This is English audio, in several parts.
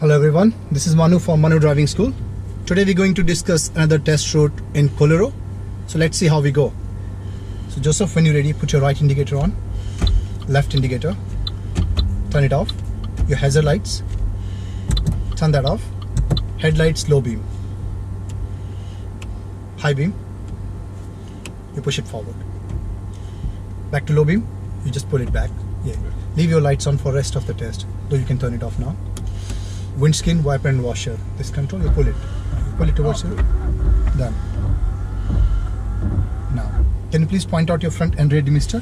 Hello everyone, this is Manu from Manu Driving School. Today we're going to discuss another test route in Coolaroo. So let's see how we go. So Joseph, when you're ready, put your right indicator on, left indicator, turn it off, your hazard lights, turn that off, headlights low beam, high beam, you push it forward, back to low beam, you just pull it back. Yeah. Leave your lights on for rest of the test, though you can turn it off now. Windscreen, wiper and washer, this control, you pull it towards you, done. Now can you please point out your front and rear demister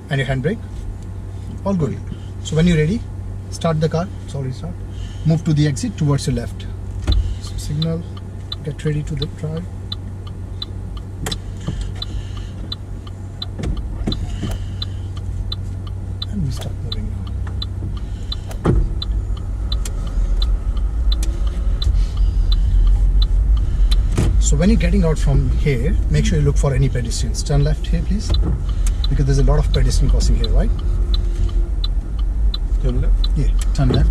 and your handbrake? All good. So when you're ready, start the car. It's already start. Move to the exit towards your left. So signal, get ready to drive. And we start moving now. So when you're getting out from here, make sure you look for any pedestrians. Turn left here please, because there's a lot of pedestrian crossing here, right? Turn left? Yeah, turn left.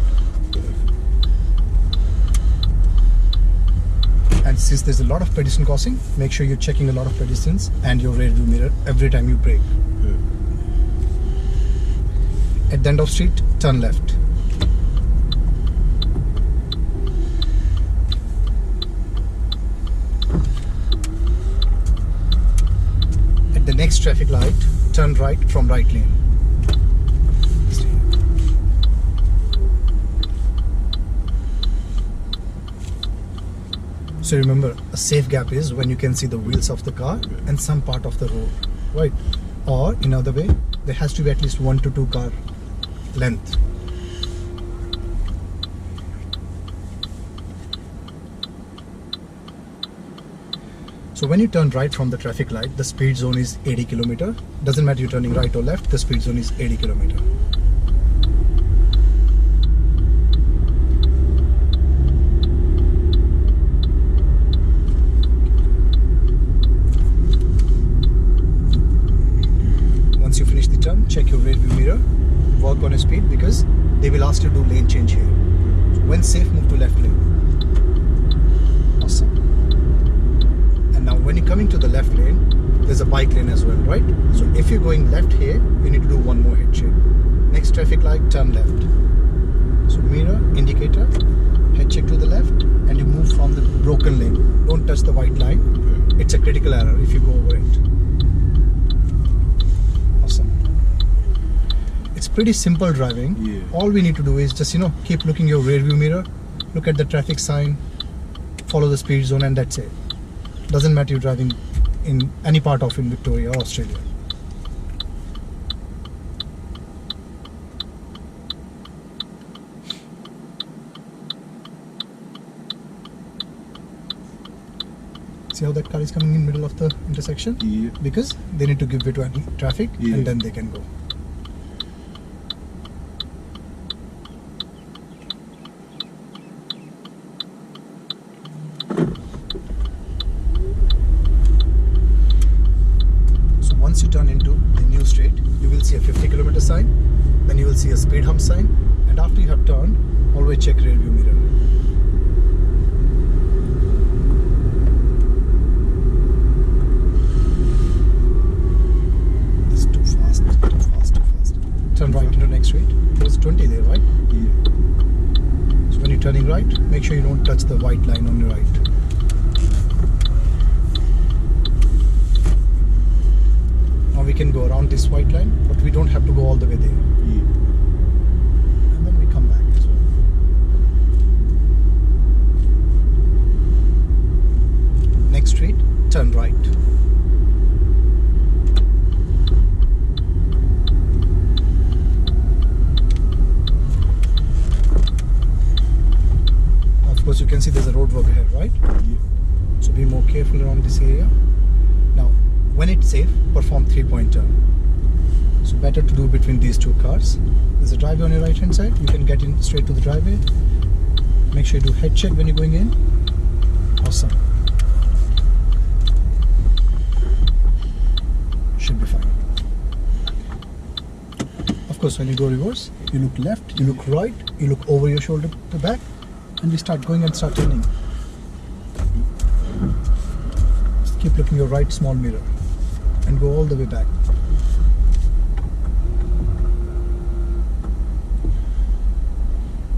And since there's a lot of pedestrian crossing, make sure you're checking a lot of pedestrians and your rear view mirror every time you brake. At the end of street, turn left. At the next traffic light, turn right from right lane. So remember, a safe gap is when you can see the wheels of the car and some part of the road, right? Or in other way, there has to be at least 1 to 2 car length. So when you turn right from the traffic light, the speed zone is 80 km. Doesn't matter you're turning right or left, the speed zone is 80 km. Once you finish the turn, check your rear view mirror, work on your speed because they will ask you to do lane change here. So when safe, move to left lane. Awesome. And now when you're coming to the left lane, there's a bike lane as well, right? So if you're going left here, you need to do one more head check. Next traffic light, turn left. So mirror, indicator, head check to the left, and you move from the broken lane. Don't touch the white line. It's a critical error if you go over it. Awesome. It's pretty simple driving. Yeah. All we need to do is just, keep looking your rear view mirror, look at the traffic sign, follow the speed zone, and that's it. Doesn't matter you're driving in any part of Victoria or Australia. See how that car is coming in middle of the intersection? Yeah. Because they need to give way to any traffic and then they can go. Once you turn into the new straight, you will see a 50 km sign, then you will see a speed hump sign, and after you have turned, always check rear view mirror. This is too fast. Turn right into next straight. There's 20 there, right? Yeah. So when you're turning right, make sure you don't touch the white line on your right. We can go around this white line, but we don't have to go all the way there. Yeah. And then we come back as well. Next street, turn right. Of course, you can see there's a road work ahead, right? Yeah. So be more careful around this area. Now, when it's safe, perform 3-point turn. So better to do between these two cars. There's a driveway on your right hand side. You can get in straight to the driveway. Make sure you do head check when you're going in. Awesome. Should be fine. course, when you go reverse, you look left, you look right, you look over your shoulder to back, and we start going and start turning. Just keep looking your right small mirror and go all the way back.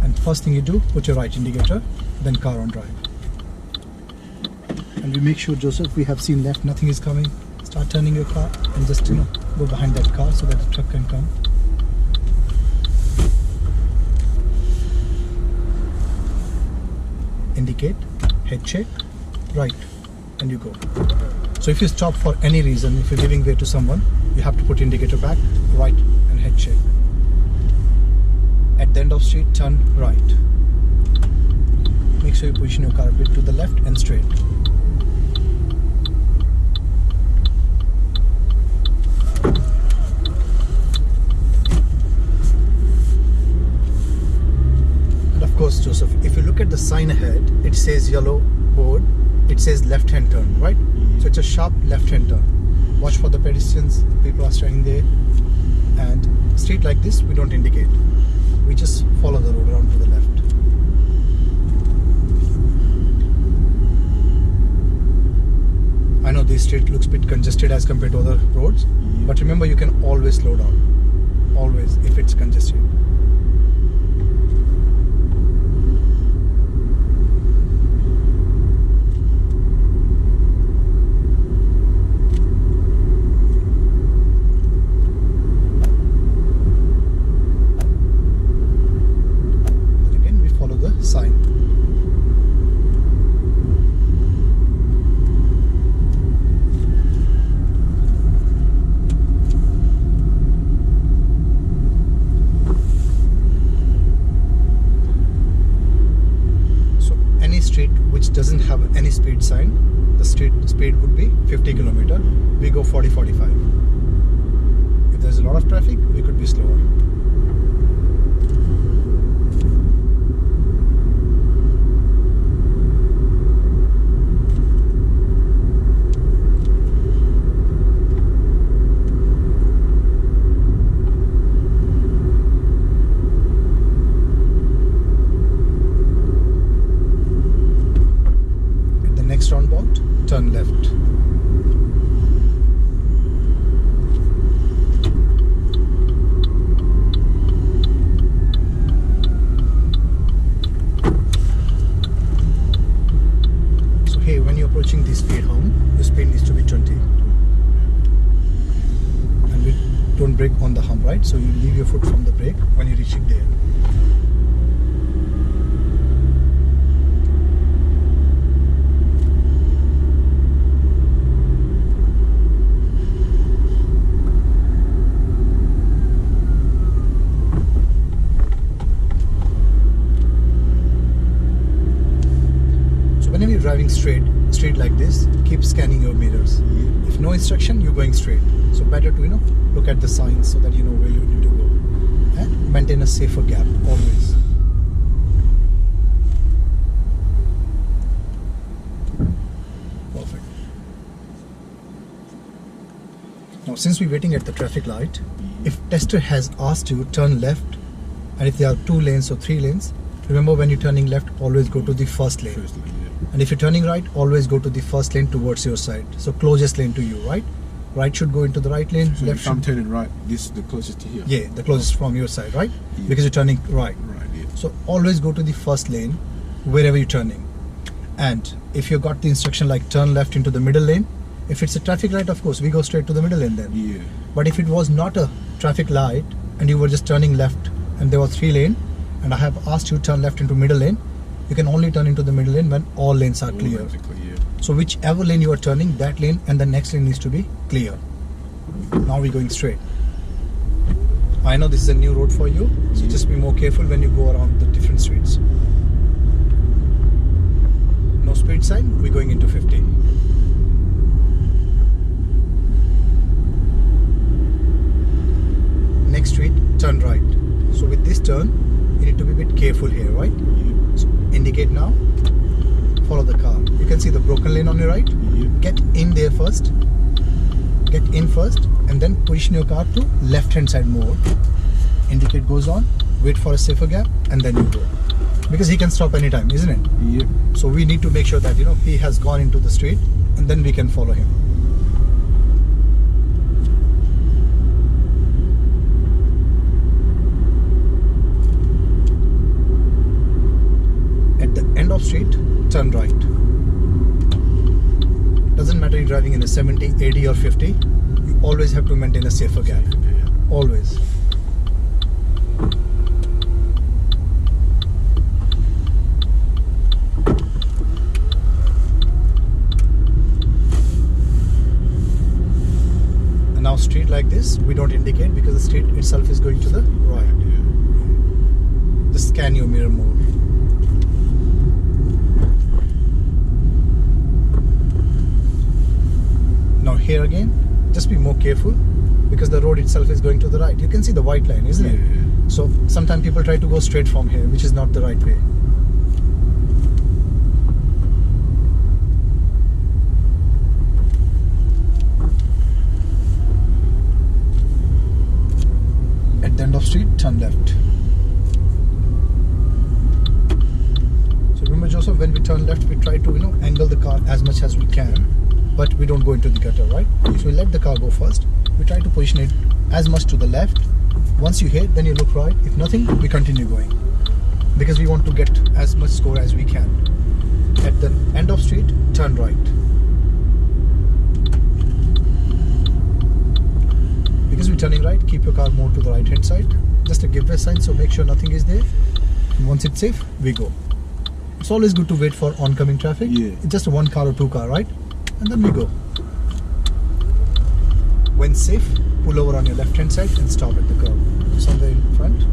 And first thing you do, put your right indicator, then car on drive. And we make sure, Joseph, we have seen left, nothing is coming. Start turning your car and just, go behind that car so that the truck can come. Indicate, head check, right, and you go. So if you stop for any reason, if you're giving way to someone, you have to put indicator back, right, and head check. At the end of street, turn right. Make sure you position your car a bit to the left and straight. And of course, Joseph, if you look at the sign ahead, it says yellow board, it says left-hand turn, right? So it's a sharp left-hand turn. Watch for the pedestrians, people are standing there. And street like this, we don't indicate. We just follow the road around to the left. I know this street looks a bit congested as compared to other roads, but remember you can always slow down. Always, if it's congested. Sign. So any street which doesn't have any speed sign, the street speed would be 50 km. We go 40-45. If there's a lot of traffic, we could be slower. Roundabout, turn left. So hey, when you're approaching the speed hump, your speed needs to be 20. And we don't brake on the hump, right? So you leave your foot from the brake when you reach it there. Whenever you're driving straight like this, keep scanning your mirrors. If no instruction, you're going straight. So better to look at the signs so that you know where you need to go. And maintain a safer gap always. Perfect. Now since we're waiting at the traffic light, if tester has asked you turn left, and if there are 2 lanes or 3 lanes, remember when you're turning left, always go to the first lane. And if you're turning right, always go to the first lane towards your side. So closest lane to you, right? Right should go into the right lane. So left if I'm turning right, this is the closest to here? Yeah, the closest from your side, right? Yeah. Because you're turning right. Right, yeah. So always go to the first lane wherever you're turning. And if you got the instruction like turn left into the middle lane, if it's a traffic light, of course, we go straight to the middle lane then. Yeah. But if it was not a traffic light and you were just turning left and there were 3 lanes and I have asked you to turn left into middle lane, you can only turn into the middle lane when all lanes are clear. Yeah. So whichever lane you are turning, that lane and the next lane needs to be clear. Now we're going straight. I know this is a new road for you, so just be more careful when you go around the different streets. No speed sign, we're going into 50. Next street, turn right. So with this turn, you need to be a bit careful here, right? Yeah. So indicate now, follow the car. You can see the broken lane on your right. Yeah. Get in there first. Get in first and then position your car to left hand side more. indicate goes on, wait for a safer gap, and then you go. Because he can stop anytime, isn't it? Yep. So we need to make sure that he has gone into the street, and then we can follow him. At the end of street, turn right. Doesn't matter you're driving in a 70, 80 or 50, you always have to maintain a safer gap. Always. And now street like this, we don't indicate because the street itself is going to the right. Just scan your mirror more. Now here again, just be more careful because the road itself is going to the right. You can see the white line, isn't it? So sometimes people try to go straight from here, which is not the right way. At the end of street, turn left. So remember, Joseph, when we turn left, we try to angle the car as much as we can, but we don't go into the gutter, right? So we let the car go first. We try to position it as much to the left. Once you hit, then you look right. If nothing, we continue going because we want to get as much score as we can. At the end of street, turn right. Because we're turning right, keep your car more to the right hand side. Just a give way sign, so make sure nothing is there. And once it's safe, we go. It's always good to wait for oncoming traffic. It's just a one car or two car, right? And then we go. When safe, pull over on your left hand side and stop at the curb. Somewhere in front.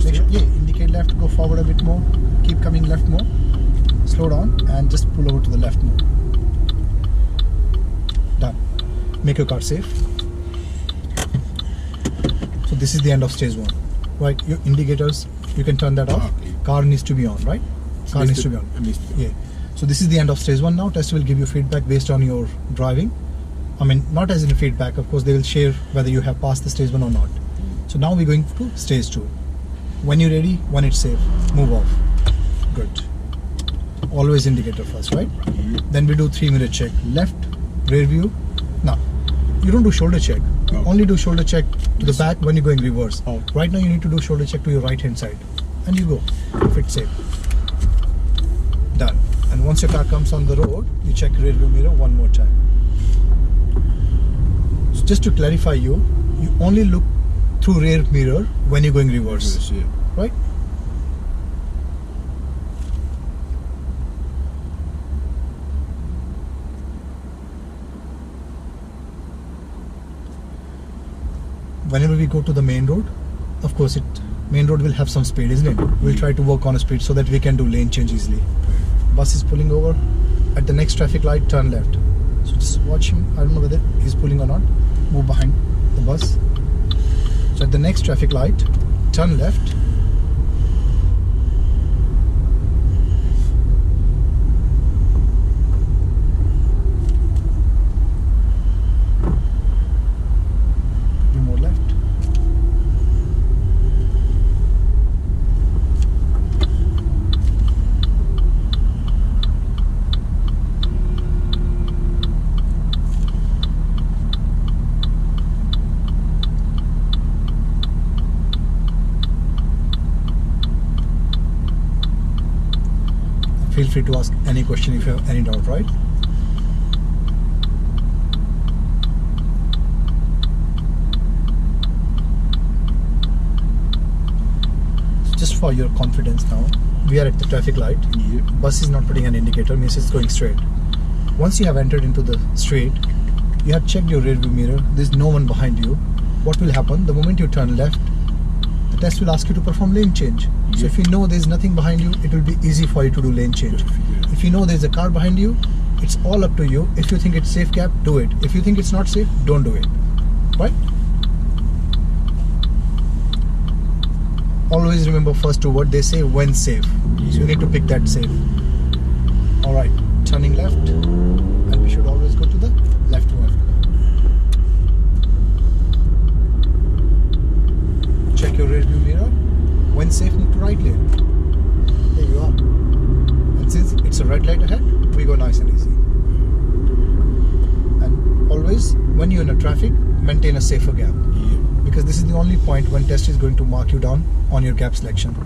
Make sure, indicate left, go forward a bit more. Keep coming left more. Slow down and just pull over to the left more. Done. Make your car safe. So this is the end of stage 1. Right, your indicators, you can turn that off. Car needs to be on, right? Car needs to be on. Yeah. So this is the end of stage 1 now. Test will give you feedback based on your driving. I mean, not as in a feedback, of course, they will share whether you have passed the stage 1 or not. So now we're going to stage 2. When you're ready, when it's safe, move off. Good. Always indicator first, right? Then we do 3-minute check. Left, rear view. Now, you don't do shoulder check. You only do shoulder check to the back when you're going reverse. Right now you need to do shoulder check to your right hand side. And you go, if it's safe. Done. And once your car comes on the road, you check rear view mirror one more time. So just to clarify you only look through rear mirror when you're going reverse. Right? Whenever we go to the main road, of course main road will have some speed, isn't it? We'll try to work on a speed so that we can do lane change easily. Bus is pulling over. At the next traffic light, turn left. So just watch him. I don't know whether he's pulling or not. Move behind the bus. So at the next traffic light, turn left. More left. Feel free to ask any question if you have any doubt, right? Just for your confidence now, we are at the traffic light. Bus is not putting an indicator, means it's going straight. Once you have entered into the street, you have checked your rear view mirror, there's no one behind you. What will happen? The moment you turn left, the test will ask you to perform lane change. So if you know there's nothing behind you, it will be easy for you to do lane change. If you know there's a car behind you, it's all up to you. If you think it's safe gap, do it. If you think it's not safe, don't do it. Right? Always remember first two words, they say when safe. So you need to pick that safe. Alright, turning left, and we should always go to the left one. Check your rear view When safe, move to right lane. There you are. And since it's a red light ahead, we go nice and easy. And always, when you're in a traffic, maintain a safer gap. Yeah. Because this is the only point when test is going to mark you down on your gap selection.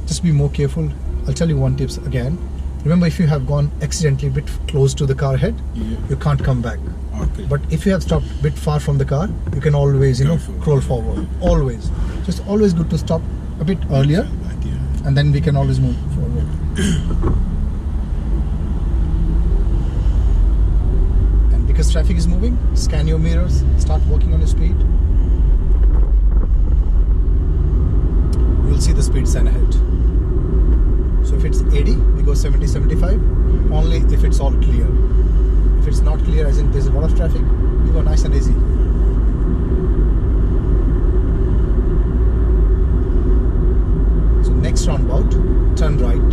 Just be more careful. I'll tell you one tips again. Remember, if you have gone accidentally a bit close to the car ahead, Yeah. you can't come back. Okay. But if you have stopped a bit far from the car, you can always, crawl forward. Always. Just always good to stop a bit earlier, Yeah. and then we can always move forward. And because traffic is moving, scan your mirrors, start working on your speed. You'll see the speed sign ahead. So if it's 80, we go 70, 75, only if it's all clear. If it's not clear, as in there's a lot of traffic, we go nice and easy. So next roundabout, turn right.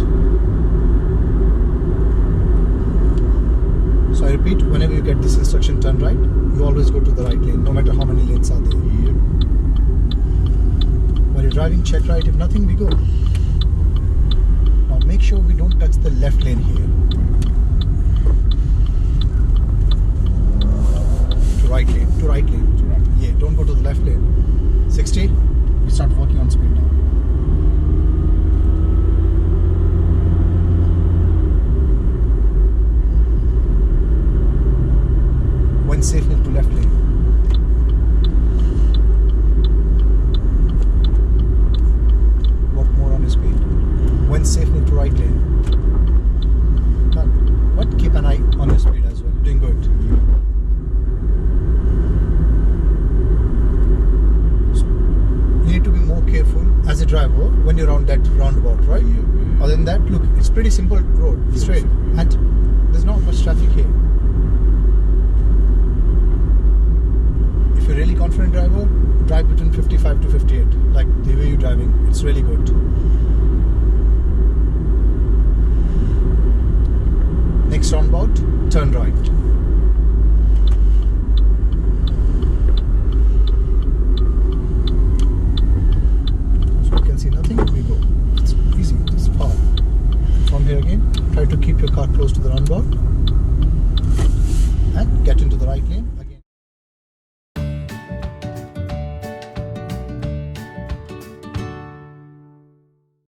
So I repeat, whenever you get this instruction, turn right, you always go to the right lane, no matter how many lanes are there. Yeah. While you're driving, check right. If nothing, we go. Now make sure we don't touch the left lane here. Right lane, to right lane. To right. Yeah, don't go to the left lane. 60, we start working on speed now. When safe, move to left lane. Work more on your speed. When safe, move to right lane. But keep an eye on your speed as well. Doing good. You need to be more careful as a driver when you're on that roundabout, right? Yeah. Other than that, look, it's pretty simple road, straight, and there's not much traffic here. If you're really confident driver, drive between 55 to 58, like the way you're driving. It's really good. Next roundabout, turn right. See nothing, we go. It's easy, it's far. From here again, try to keep your car close to the roundabout and get into the right lane.